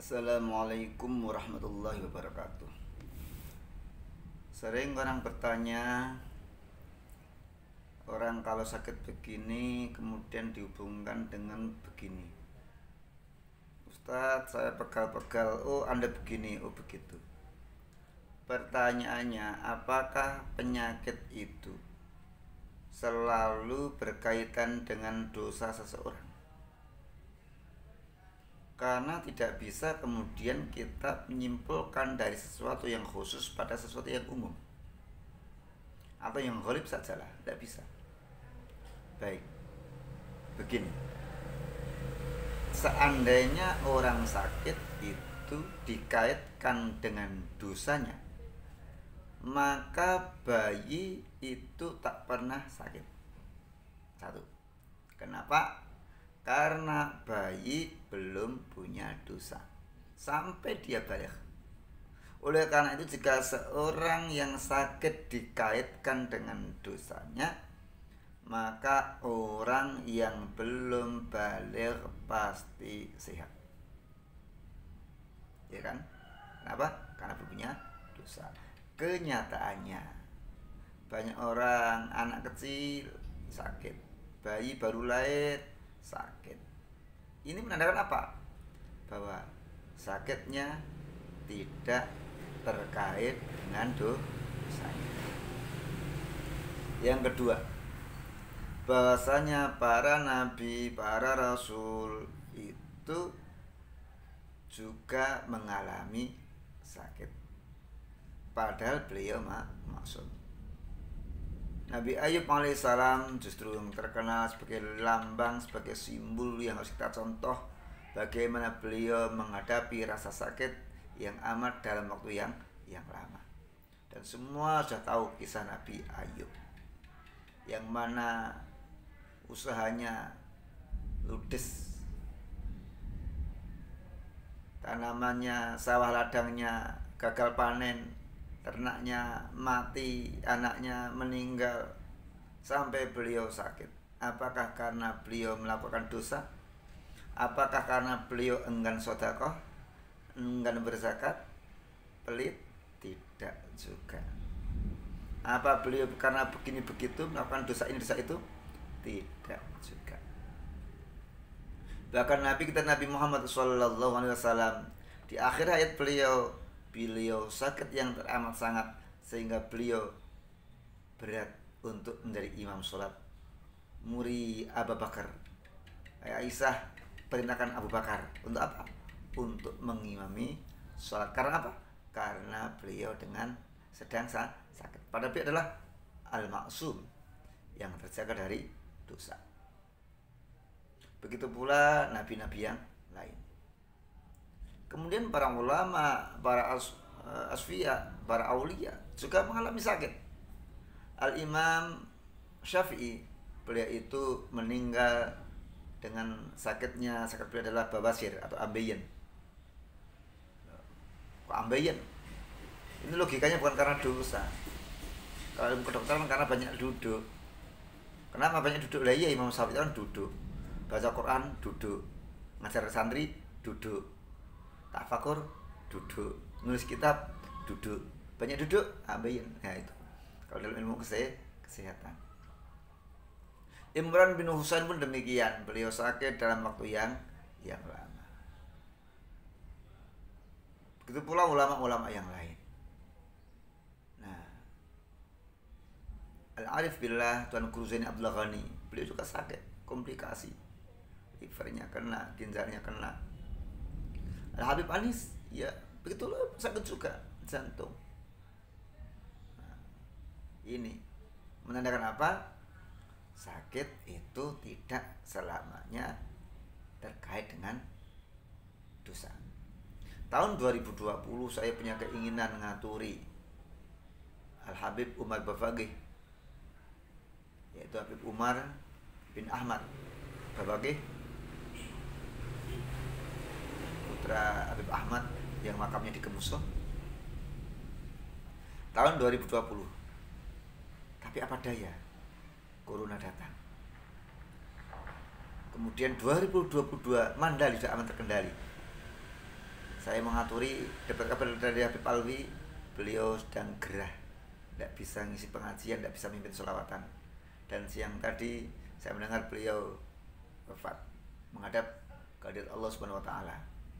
Assalamualaikum warahmatullahi wabarakatuh. Sering orang bertanya, orang kalau sakit begini kemudian dihubungkan dengan begini. Ustadz, saya pegal-pegal, oh Anda begini, oh begitu. Pertanyaannya, apakah penyakit itu selalu berkaitan dengan dosa seseorang? Karena tidak bisa kemudian kita menyimpulkan dari sesuatu yang khusus pada sesuatu yang umum atau yang ghalib sajalah, tidak bisa. Baik, begini, seandainya orang sakit itu dikaitkan dengan dosanya, maka bayi itu tak pernah sakit. Satu, kenapa? Karena bayi belum punya dosa sampai dia balik. Oleh karena itu, jika seorang yang sakit dikaitkan dengan dosanya, maka orang yang belum balik pasti sehat. Ya kan? Kenapa? Karena belum punya dosa. Kenyataannya, banyak orang anak kecil sakit, bayi baru lahir sakit. Ini menandakan apa? Bahwa sakitnya tidak terkait dengan dosanya. Yang kedua, bahwasanya para nabi, para rasul itu juga mengalami sakit, padahal beliau maksum. Nabi Ayub alaihissalam justru yang terkenal sebagai lambang, sebagai simbol yang harus kita contoh bagaimana beliau menghadapi rasa sakit yang amat dalam waktu yang lama. Dan semua sudah tahu kisah Nabi Ayub, yang mana usahanya ludes, tanamannya, sawah ladangnya gagal panen, ternaknya mati, anaknya meninggal, sampai beliau sakit. Apakah karena beliau melakukan dosa? Apakah karena beliau enggan sedekah, enggan berzakat, pelit? Tidak juga. Apa beliau karena begini begitu melakukan dosa ini dosa itu? Tidak juga. Bahkan Nabi kita, Nabi Muhammad SAW, di akhir hayat beliau sakit yang teramat sangat sehingga beliau berat untuk menjadi imam sholat. Muri Abu Bakar, Aisyah perintahkan Abu Bakar untuk apa? Untuk mengimami sholat. Karena apa? Karena beliau sedang sakit. Padahal beliau adalah al-maksum, yang terjaga dari dosa. Begitu pula nabi-nabi yang lain. Kemudian para ulama, para asfiya, para aulia juga mengalami sakit. Al-Imam Syafi'i, beliau itu meninggal dengan sakit beliau adalah bawasir atau ambeien. Kok ambeien? Ini logikanya bukan karena dosa. Kalau ilmu kedokteran karena banyak duduk. Kenapa banyak duduk? Lah iya, Imam Syafi'i kan duduk, baca Quran duduk, ngajar santri duduk, tafakur duduk, nulis kitab duduk, banyak duduk, ambeien. Nah itu kalau dalam ilmu kesehatan. Imran bin Husain pun demikian, beliau sakit dalam waktu yang lama. Begitu pula ulama-ulama yang lain. Nah, Al-Arif Billah Tuan Guru Zaini Abdullah Ghani, beliau juga sakit, komplikasi, livernya kena, ginjalnya kena. Al-Habib Anis, ya begitu loh, sakit juga jantung. Nah, ini menandakan apa? Sakit itu tidak selamanya terkait dengan dosa. Tahun 2020 saya punya keinginan ngaturi Al-Habib Umar Bafaqih, yaitu Habib Umar bin Ahmad Bafaqih, putra Habib Ahmad yang makamnya di Kemusoh, tahun 2020. Tapi apa daya, Corona datang. Kemudian 2022 Mandali sudah aman terkendali. saya mengaturi dapat kabar dari Habib Alwi, beliau sedang gerah, tidak bisa ngisi pengajian, tidak bisa mimpin sholawatan. Dan siang tadi saya mendengar beliau wafat, menghadap kehadirat Allah Subhanahu Wa Taala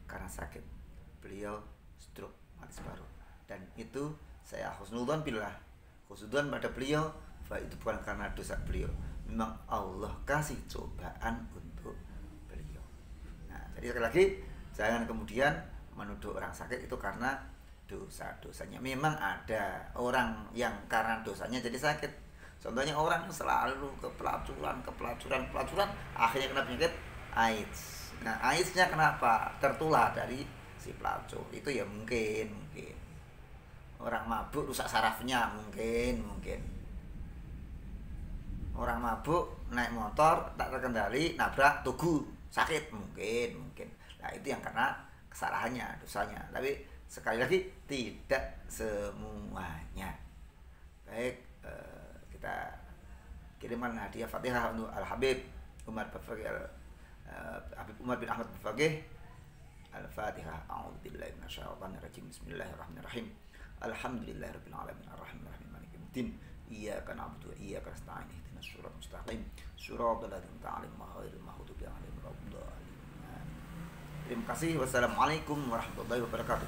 karena sakit. Beliau stroke, mati separuh. Dan itu saya husnudzon billah, husnudzon pada beliau, bahwa itu bukan karena dosa beliau, memang Allah kasih cobaan untuk beliau. Nah, jadi sekali lagi jangan kemudian menuduh orang sakit itu karena dosa-dosanya. Memang ada orang yang karena dosanya jadi sakit. Contohnya orang yang selalu kepelacuran, akhirnya kena penyakit AIDS. Nah, AIDS-nya kenapa? Tertular dari si pelacur. Itu ya mungkin. Orang mabuk rusak sarafnya mungkin. Orang mabuk naik motor tak terkendali nabrak tugu sakit mungkin. Nah, itu yang karena kesalahannya, dosanya. Tapi sekali lagi tidak semuanya. Baik, kita kirimkan hadiah Fatihah untuk Al Habib Umar Bafagih, Habib Umar bin Ahmad Bafagih. Al-Fatihah. A'udzubillahi minasyaitonir rajim. Bismillahirrahmanirrahim. Alhamdulillahirabbil alamin arrahmanir rahim maliki yaumiddin. Iyyaka na'budu wa iyyaka nasta'in. Ihdinas siratal mustaqim. Shiratal ladzina an'amta 'alaihim ghairil maghdubi 'alaihim waladdallin. Terima kasih. Wassalamualaikum warahmatullahi wabarakatuh.